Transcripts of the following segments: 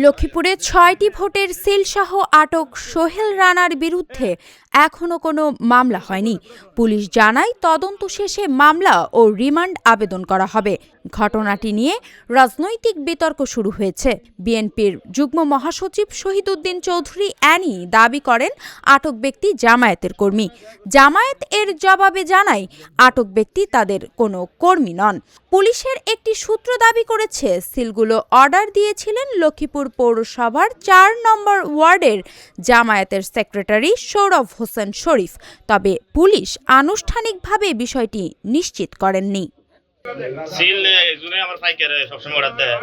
লক্ষ্মীপুরে ৬টি ভোটের সিলসহ আটক সোহেল রানার বিরুদ্ধে এখনো কোনো মামলা হয়নি। পুলিশ জানায় তদন্ত শেষে মামলা ও রিমান্ড আবেদন করা হবে। ঘটনাটি নিয়ে রাজনৈতিক বিতর্ক শুরু হয়েছে। বিএনপির যুগ্ম মহাসচিব শহীদউদ্দিন চৌধুরী অ্যানি দাবি করেন আটক ব্যক্তি জামায়াতের কর্মী। জামায়াত এর জবাবে জানায় আটক ব্যক্তি তাদের কোনো কর্মী নন। পুলিশের একটি সূত্র দাবি করেছে সিলগুলো অর্ডার দিয়েছিলেন লক্ষ্মীপুর পৌরসভার ৪ নম্বর ওয়ার্ডের জামায়াতের সেক্রেটারি সৌরভ হোসেন শরীফ। তবে পুলিশ আনুষ্ঠানিকভাবে বিষয়টি নিশ্চিত করেননি। সিল একজনে আমার পাইকারে সবসময় অর্ডার দেয়,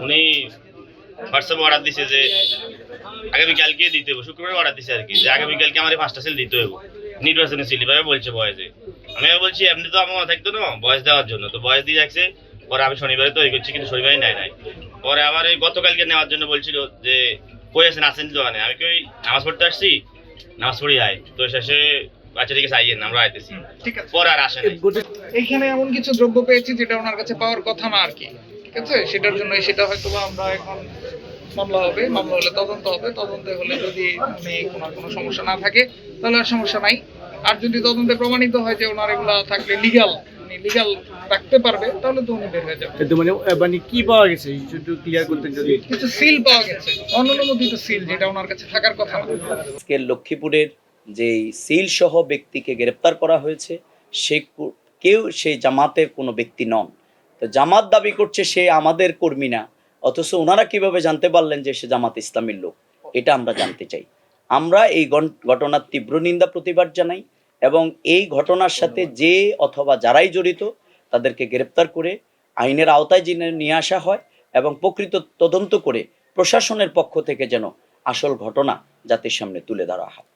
উনি হোয়াটসঅ্যাপে অর্ডার দিছে যে আগামীকালকে দিতে হবে, শুক্রবার অর্ডার দিছে আর কি, যে আগামীকালকে আমার 5টা সিল দিতে হবে নির্বাচনী সিল এভাবে বলছে বয়েজে। আমি বলছি এমনি তো আমার থাকতো না বয়স দেওয়ার জন্য, তো বয়স দিয়ে যাচ্ছে। পরে আমি শনিবারে তৈরি করছি, কিন্তু শনিবারই নাই। পরে আবার এই গতকালকে নেওয়ার জন্য বলছিল যে কই আছেন, আসেন দোকানে। আমি কই নামাজ পড়তে আসছি, নামাজ পড়ি আয়। তো শেষে আচ্ছা ঠিক আছে আইয়েন, আমরা আইতেছি। পরে আর আসেন। এখানে এমন কিছু দ্রব্য পেয়েছি যেটা ওনার কাছে পাওয়ার কথা না আর কি, ঠিক আছে। সেটার জন্য সেটা হয়তো আমরা এখন মামলা হবে, মামলা হলে তদন্ত হবে, তদন্তে হলে যদি কোনো সমস্যা না থাকে তাহলে আর সমস্যা নাই। আর যদি তদন্তে প্রমাণিত হয় যে ওনার এগুলা থাকলে লিগাল রাখতে পারবে, তাহলে তো উনি বের হয়ে যাবে। মানে কি পাওয়া গেছে একটু ক্লিয়ার করতে, যদি কিছু সিল পাওয়া গেছে, অনুমোদিত সিল, যেটা ওনার কাছে থাকার কথা না। আজকে লক্ষ্মীপুরের যে সিল সহ ব্যক্তিকে গ্রেপ্তার করা হয়েছে, কেউ সেই জামাতের কোনো ব্যক্তি নন। তো জামাত দাবি করছে সে আমাদের কর্মী না, অথচ ওনারা কিভাবে জানতে পারলেন যে সে জামাত ইসলামীর লোক, এটা আমরা জানতে চাই। আমরা এই ঘটনার তীব্র নিন্দা প্রতিবাদ জানাই এবং এই ঘটনার সাথে যে অথবা যারাই জড়িত তাদেরকে গ্রেপ্তার করে আইনের আওতায় নিয়ে আসা হয় এবং প্রকৃত তদন্ত করে প্রশাসনের পক্ষ থেকে যেন আসল ঘটনা জাতির সামনে তুলে ধরা হয়।